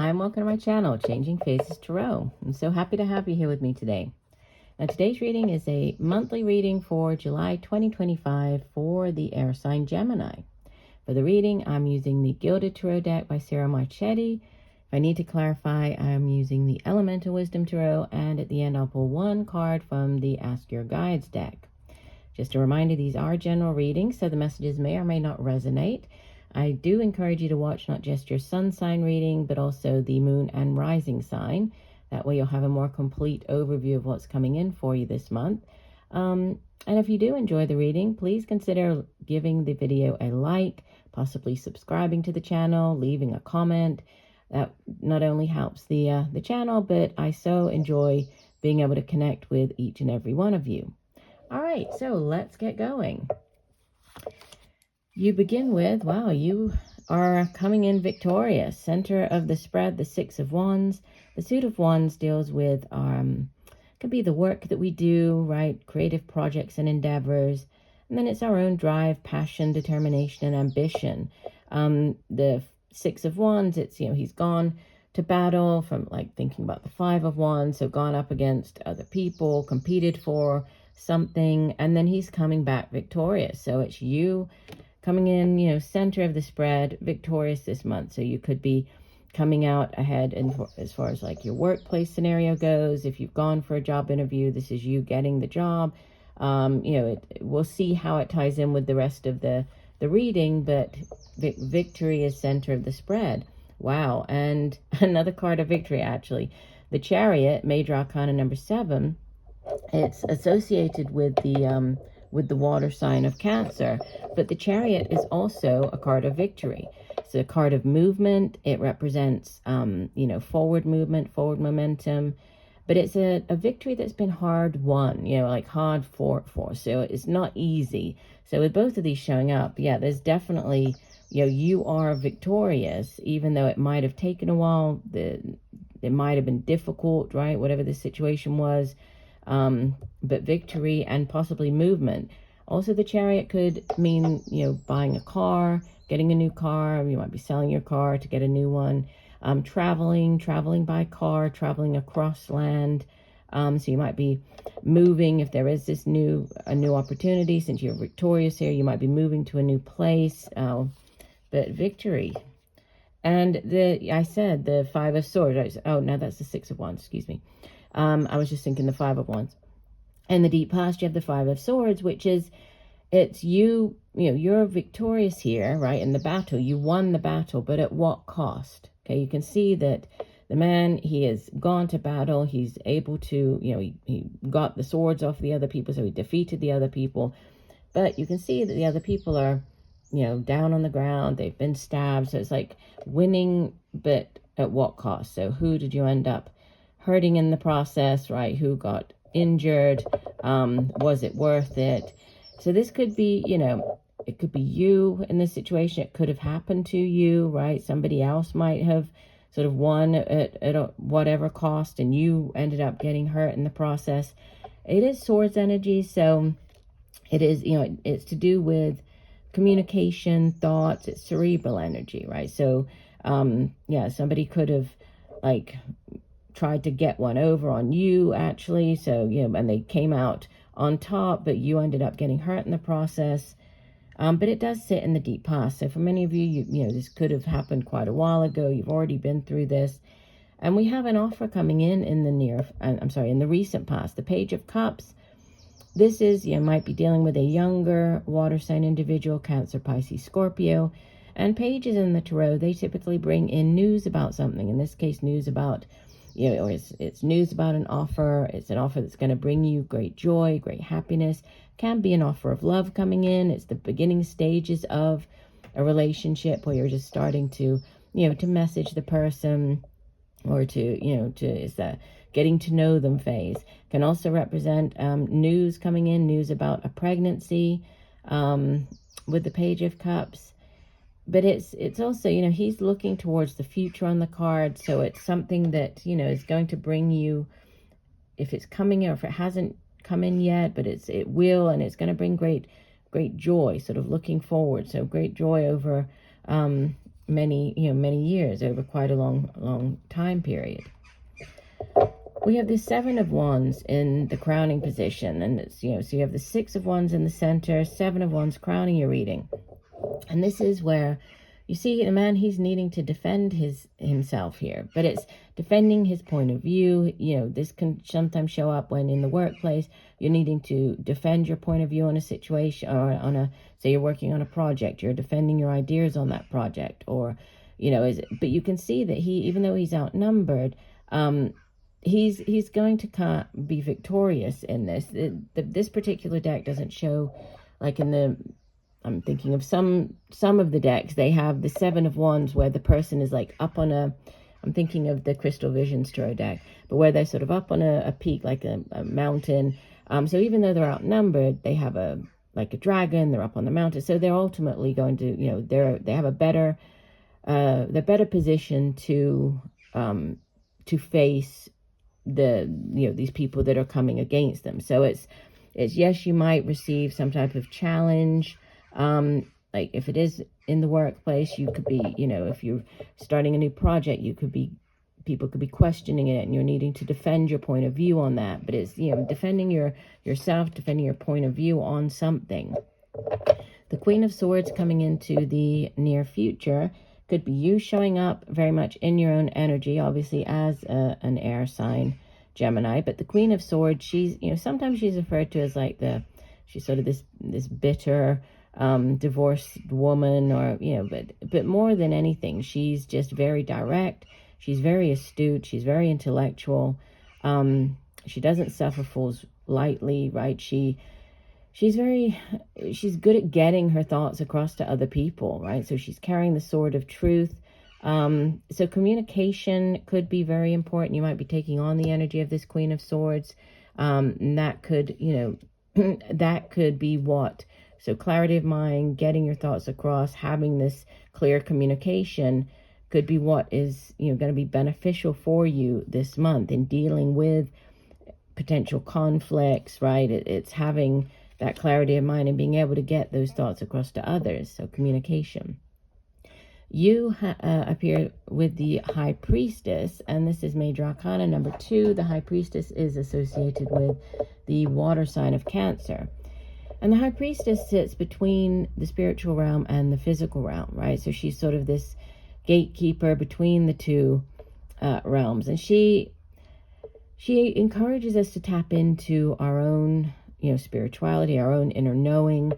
Hi, and welcome to my channel, Changing Phases Tarot. I'm so happy to have you here with me today. Now, today's reading is a monthly reading for July 2025 for the air sign Gemini. For the reading, I'm using the Gilded Tarot deck by Sarah Marchetti. If I need to clarify, I'm using the Elemental Wisdom Tarot, and at the end, I'll pull one card from the Ask Your Guides deck. Just a reminder, these are general readings, so the messages may or may not resonate. I do encourage you to watch not just your sun sign reading, but also the moon and rising sign. That way you'll have a more complete overview of what's coming in for you this month. And if you do enjoy the reading, please consider giving the video a like, possibly subscribing to the channel, leaving a comment. That not only helps the channel, but I so enjoy being able to connect with each and every one of you. All right, so let's get going. You begin with, wow, you are coming in victorious. Center of the spread, the Six of Wands. The Suit of Wands deals with, could be the work that we do, right? Creative projects and endeavors. And then it's our own drive, passion, determination, and ambition. The Six of Wands, it's, he's gone to battle from like thinking about the Five of Wands. So gone up against other people, competed for something, and then he's coming back victorious. So it's you coming in, center of the spread, victorious this month. So you could be coming out ahead and as far as like your workplace scenario goes. If you've gone for a job interview, this is you getting the job. We'll see how it ties in with the rest of the reading, but victory is center of the spread. Wow. And another card of victory, actually. The Chariot, Major Arcana number 7. It's associated with the water sign of Cancer, but the Chariot is also a card of victory. It's a card of movement. It represents, forward movement, forward momentum, but it's a victory that's been hard won, like hard fought for. So it's not easy. So with both of these showing up, yeah, there's definitely, you are victorious, even though it might have taken a while. It might have been difficult, right? Whatever the situation was. But victory and possibly movement. Also, the Chariot could mean, buying a car, getting a new car. You might be selling your car to get a new one. Traveling by car, traveling across land. So you might be moving if there is a new opportunity. Since you're victorious here, you might be moving to a new place. But victory. And I said the Five of Swords. Oh, no, that's the Six of Wands. Excuse me. I was just thinking the Five of Wands. In the deep past, you have the Five of Swords, which is, it's you're victorious here, right? In the battle, you won the battle, but at what cost? Okay, you can see that the man, he has gone to battle. He's able to, he got the swords off the other people, so he defeated the other people. But you can see that the other people are, down on the ground. They've been stabbed. So it's like winning, but at what cost? So who did you end up hurting in the process, right? Who got injured? Was it worth it? So this could be, it could be you in this situation. It could have happened to you, right? Somebody else might have sort of won at whatever cost, and you ended up getting hurt in the process. It is Swords energy, so it is, it's to do with communication, thoughts. It's cerebral energy, right? So, yeah, somebody could have like tried to get one over on you, actually. So, and they came out on top, but you ended up getting hurt in the process. But it does sit in the deep past. So for many of you, this could have happened quite a while ago. You've already been through this. And we have an offer coming in the recent past. The Page of Cups. This is, might be dealing with a younger water sign individual, Cancer, Pisces, Scorpio. And pages in the tarot, they typically bring in news about something. In this case, news about, it's news about an offer. It's an offer that's going to bring you great joy, great happiness. Can be an offer of love coming in. It's the beginning stages of a relationship where you're just starting to, to message the person, or it's that getting to know them phase. Can also represent news coming in, news about a pregnancy with the Page of Cups. But it's also, he's looking towards the future on the card. So it's something that, is going to bring you, if it's coming or if it hasn't come in yet, but it will, and it's going to bring great joy, sort of looking forward. So great joy over many years, over quite a long time period. We have the Seven of Wands in the crowning position, and it's, so you have the Six of Wands in the center, Seven of Wands crowning your reading. And this is where you see the man, he's needing to defend himself here, but it's defending his point of view. This can sometimes show up when in the workplace you're needing to defend your point of view on a situation, or say you're working on a project, you're defending your ideas on that project, or but you can see that even though he's outnumbered, he's going to be victorious in this. This particular deck doesn't show, like I'm thinking of some of the decks, they have the Seven of Wands where the person is like up on I'm thinking of the Crystal Visions Tarot deck, but where they're sort of up on a peak, like a mountain. So even though they're outnumbered, they have a dragon, they're up on the mountain. So they're ultimately going to, they have they're better positioned to face these people that are coming against them. So it's yes, you might receive some type of challenge. Like if it is in the workplace, you could be, if you're starting a new project, people could be questioning it, and you're needing to defend your point of view on that. But it's, defending yourself, defending your point of view on something. The Queen of Swords coming into the near future could be you showing up very much in your own energy, obviously as an air sign, Gemini. But the Queen of Swords, she's, sometimes she's referred to as like she's sort of this bitter, divorced woman, or but more than anything, she's just very direct, she's very astute, she's very intellectual, she doesn't suffer fools lightly, right? She's good at getting her thoughts across to other people, right? So she's carrying the sword of truth. So communication could be very important. You might be taking on the energy of this Queen of Swords, and that could that could be what. So clarity of mind, getting your thoughts across, having this clear communication could be what is, going to be beneficial for you this month in dealing with potential conflicts, right? It's having that clarity of mind and being able to get those thoughts across to others. So communication. You appear with the High Priestess, and this is Major Arcana number 2. The High Priestess is associated with the water sign of Cancer. And the High Priestess sits between the spiritual realm and the physical realm, right? So she's sort of this gatekeeper between the two realms. And she encourages us to tap into our own, spirituality, our own inner knowing.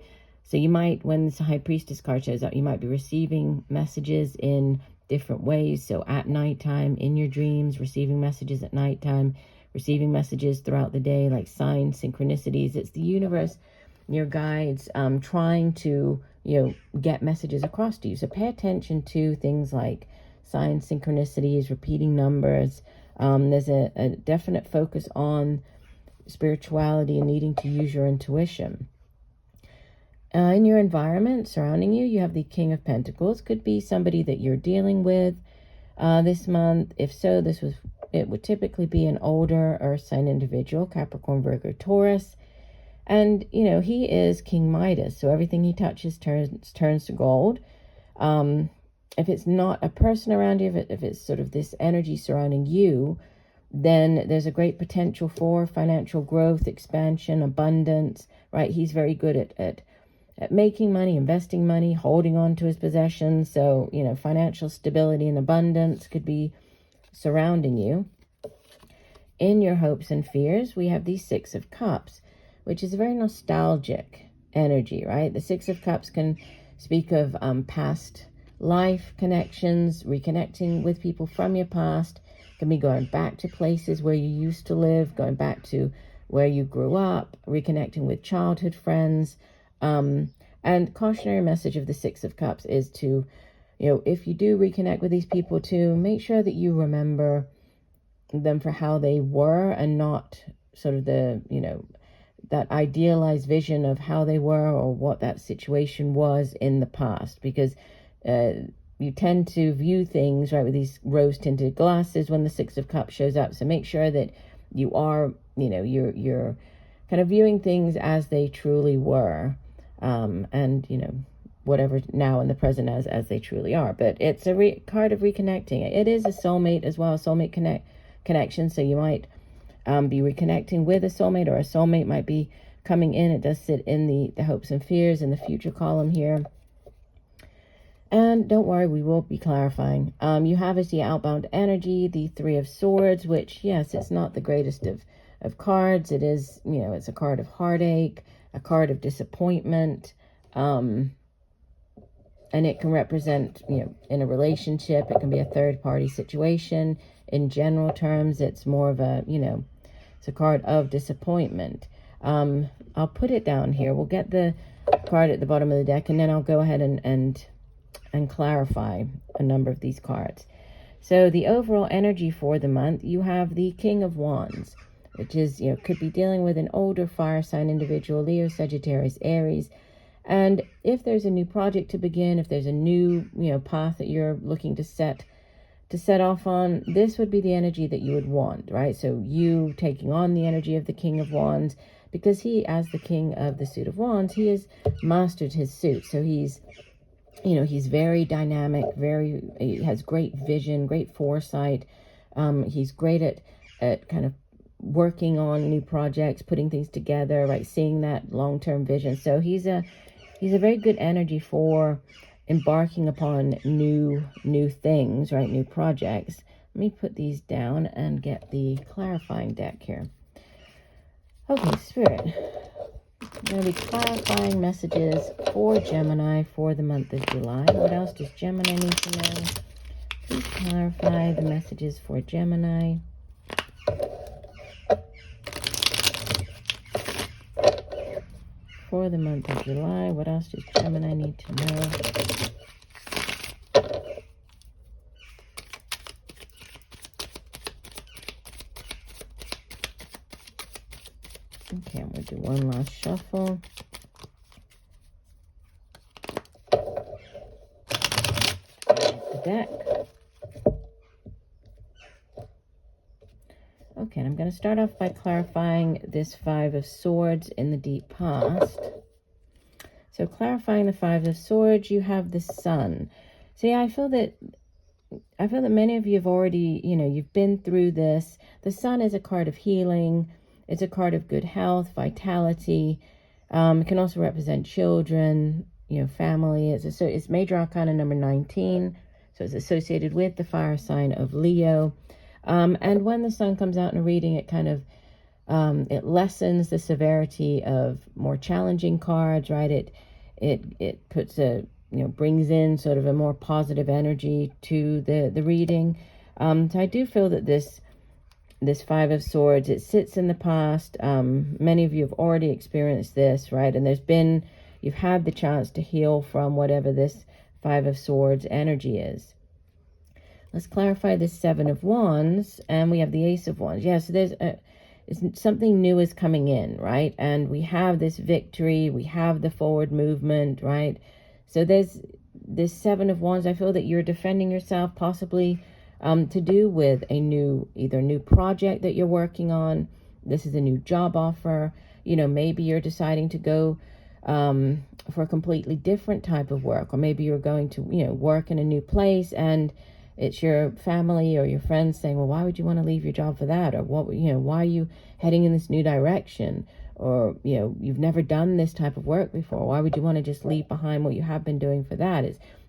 So you might, when this High Priestess card shows up, you might be receiving messages in different ways. So at nighttime, in your dreams, receiving messages at nighttime, receiving messages throughout the day, like signs, synchronicities. It's the universe, your guides, trying to, get messages across to you. So pay attention to things like signs, synchronicities, repeating numbers. There's a definite focus on spirituality and needing to use your intuition. In your environment surrounding you, you have the King of Pentacles. Could be somebody that you're dealing with this month. If so, it would typically be an older earth sign individual, Capricorn, Virgo, Taurus. And, he is King Midas, so everything he touches turns to gold. If it's not a person around you, if it's sort of this energy surrounding you, then there's a great potential for financial growth, expansion, abundance, right? He's very good at making money, investing money, holding on to his possessions. So, financial stability and abundance could be surrounding you. In your hopes and fears, we have the Six of Cups, which is a very nostalgic energy, right? The Six of Cups can speak of past life connections, reconnecting with people from your past. Can be going back to places where you used to live, going back to where you grew up, reconnecting with childhood friends. And cautionary message of the Six of Cups is to, if you do reconnect with these people, to make sure that you remember them for how they were and not sort of the, that idealized vision of how they were or what that situation was in the past, because you tend to view things, right, with these rose-tinted glasses when the Six of Cups shows up. So make sure that you are, you're kind of viewing things as they truly were, and, whatever now in the present as they truly are. But it's a card of reconnecting. It is a soulmate as well, a soulmate connection. So you might be reconnecting with a soulmate, or a soulmate might be coming in. It does sit in the hopes and fears in the future column here. And don't worry, we will be clarifying. You have as the outbound energy, the Three of Swords, which, yes, it's not the greatest of cards. It is, it's a card of heartache, a card of disappointment. And it can represent, in a relationship, it can be a third-party situation. In general terms, it's more of a, it's a card of disappointment. I'll put it down here. We'll get the card at the bottom of the deck, and then I'll go ahead and clarify a number of these cards. So the overall energy for the month, you have the King of Wands, which is, could be dealing with an older fire sign individual, Leo, Sagittarius, Aries. And if there's a new project to begin, if there's a new, path that you're looking to set off on, this would be the energy that you would want, right? So you taking on the energy of the King of Wands, because he, as the King of the suit of Wands, he has mastered his suit. So he's very dynamic, he has great vision, great foresight. He's great at kind of working on new projects, putting things together, right? Seeing that long-term vision. So he's a very good energy for embarking upon new things, right? New projects. Let me put these down and get the clarifying deck here. Okay, Spirit. I'm going to be clarifying messages for Gemini for the month of July. What else does Gemini need to know? Please clarify the messages for Gemini. For the month of July, what else does Gemini need to know? Okay, I'm going to do one last shuffle. The deck. Okay, and I'm going to start off by clarifying this Five of Swords in the deep past. So clarifying the Five of Swords, you have the Sun. See, I feel that many of you have already, you've been through this. The Sun is a card of healing. It's a card of good health, vitality. It can also represent children, family. It's major arcana number 19. So it's associated with the fire sign of Leo. And when the Sun comes out in a reading, it kind of, it lessens the severity of more challenging cards, right? It puts brings in sort of a more positive energy to the reading. So I do feel that this Five of Swords, it sits in the past. Many of you have already experienced this, right? And you've had the chance to heal from whatever this Five of Swords energy is. Let's clarify this Seven of Wands, and we have the Ace of Wands. Yeah, so something new is coming in, right? And we have this victory, we have the forward movement, right? So there's this Seven of Wands. I feel that you're defending yourself, possibly to do with either new project that you're working on. This is a new job offer. Maybe you're deciding to go for a completely different type of work, or maybe you're going to, work in a new place, and it's your family or your friends saying, well, why would you want to leave your job for that? Or why are you heading in this new direction? Or, you've never done this type of work before. Why would you want to just leave behind what you have been doing for that?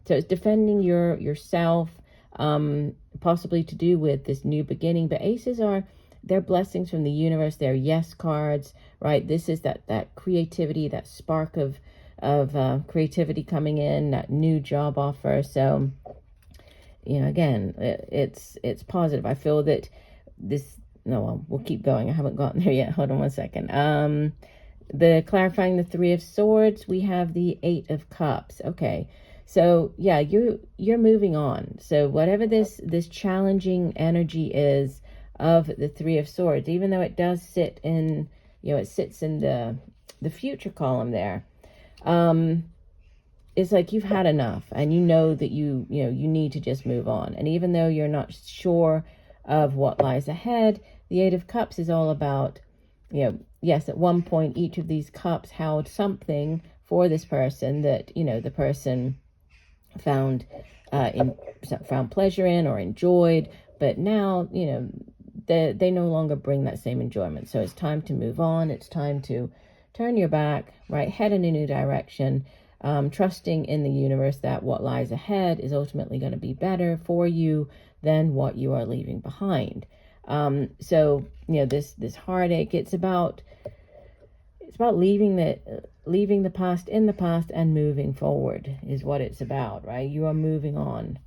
So it's defending yourself, possibly to do with this new beginning. But aces they're blessings from the universe. They're yes cards, right? This is that creativity, that spark of creativity coming in, that new job offer. So, again, it's positive. I feel that we'll keep going. I haven't gotten there yet. Hold on one second. Clarifying the Three of Swords, we have the Eight of Cups. Okay. So yeah, you're moving on. So whatever this challenging energy is of the Three of Swords, even though it does sit in, it sits in the future column there, it's like you've had enough, and that you need to just move on. And even though you're not sure of what lies ahead, the Eight of Cups is all about, yes, at one point each of these cups held something for this person that, you know, the person found pleasure in or enjoyed, but now, you know, they no longer bring that same enjoyment. So it's time to move on. It's time to turn your back, right? Head in a new direction, trusting in the universe that what lies ahead is ultimately going to be better for you than what you are leaving behind. So, you know, this heartache, it's about leaving the past in the past and moving forward is what it's about, right? You are moving on.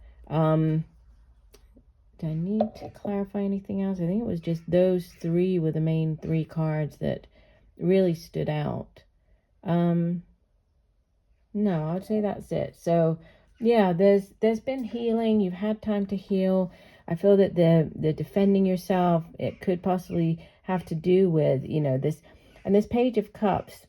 Do I need to clarify anything else? I think it was just those three were the main three cards that really stood out. No, I'd say that's it. So yeah, there's been healing. You've had time to heal. I feel that the defending yourself, it could possibly have to do with, you know, this Page of Cups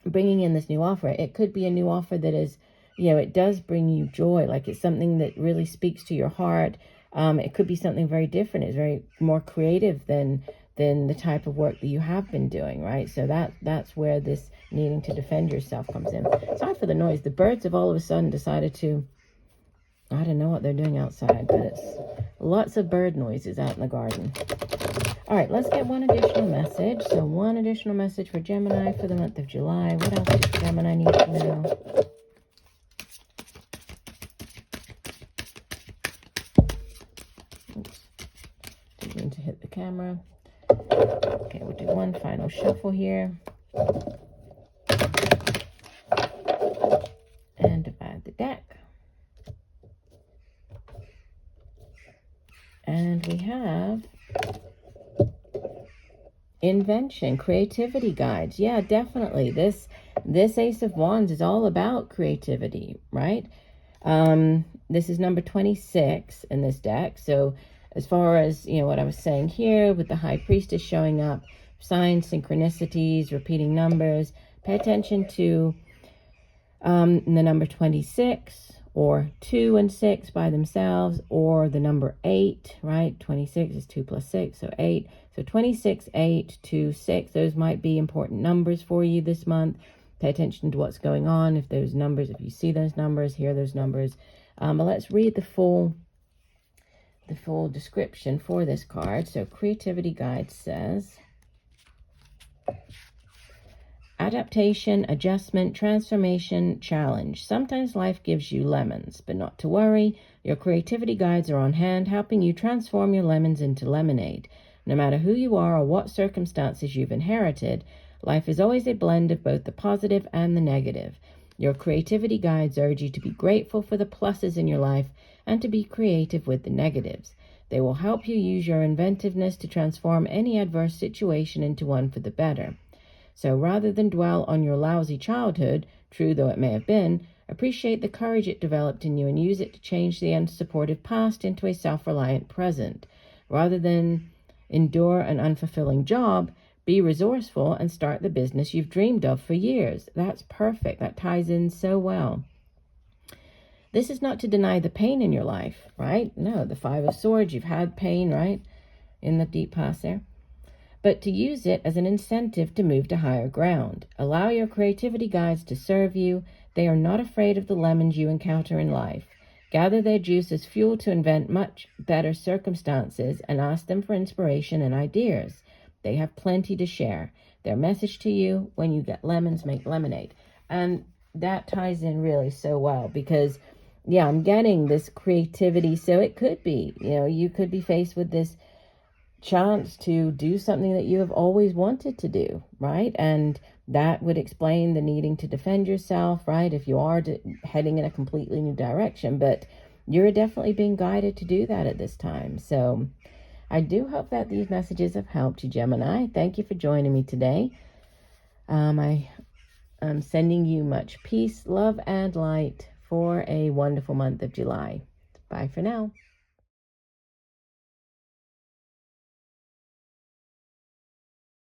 bringing in this new offer. It could be a new offer that is, you know, it does bring you joy. Like it's something that really speaks to your heart. It could be something very different. It's very more creative than the type of work that you have been doing, right? So that's where this needing to defend yourself comes in. Sorry for the noise. The birds have all of a sudden decided to, I don't know what they're doing outside, but it's lots of bird noises out in the garden. All right, let's get one additional message. So one additional message for Gemini for the month of July. What else does Gemini need to know? Oops, didn't mean to hit the camera. Okay, we'll do one final shuffle here. And divide the deck. And we have invention, creativity guides. Yeah, definitely. This Ace of Wands is all about creativity, right? This is number 26 in this deck. So as far as, you know, what I was saying here with the High Priestess showing up, signs, synchronicities, repeating numbers, pay attention to the number 26 or 2 and 6 by themselves, or the number 8, right? 26 is 2 plus 6, so 8. So 26, 8, 2, 6, those might be important numbers for you this month. Pay attention to what's going on. If those numbers, if you see those numbers, hear those numbers. But let's read the full description for this card. So Creativity Guide says, adaptation, adjustment, transformation, challenge. Sometimes life gives you lemons, but not to worry. Your creativity guides are on hand, helping you transform your lemons into lemonade. No matter who you are or what circumstances you've inherited, life is always a blend of both the positive and the negative. Your creativity guides urge you to be grateful for the pluses in your life and to be creative with the negatives. They will help you use your inventiveness to transform any adverse situation into one for the better. So rather than dwell on your lousy childhood, true though it may have been, appreciate the courage it developed in you and use it to change the unsupportive past into a self-reliant present. Rather than endure an unfulfilling job, be resourceful and start the business you've dreamed of for years. That's perfect. That ties in so well. This is not to deny the pain in your life, right? No, the Five of Swords, you've had pain, right? In the deep past there. But to use it as an incentive to move to higher ground. Allow your creativity guides to serve you. They are not afraid of the lemons you encounter in life. Gather their juice as fuel to invent much better circumstances and ask them for inspiration and ideas. They have plenty to share. Their message to you, when you get lemons, make lemonade. And that ties in really so well because, yeah, I'm getting this creativity. So it could be, you know, you could be faced with this chance to do something that you have always wanted to do, right? And that would explain the needing to defend yourself, right? If you are heading in a completely new direction, but you're definitely being guided to do that at this time. So I do hope that these messages have helped you, Gemini. Thank you for joining me today. I am sending you much peace, love, and light for a wonderful month of July. Bye for now.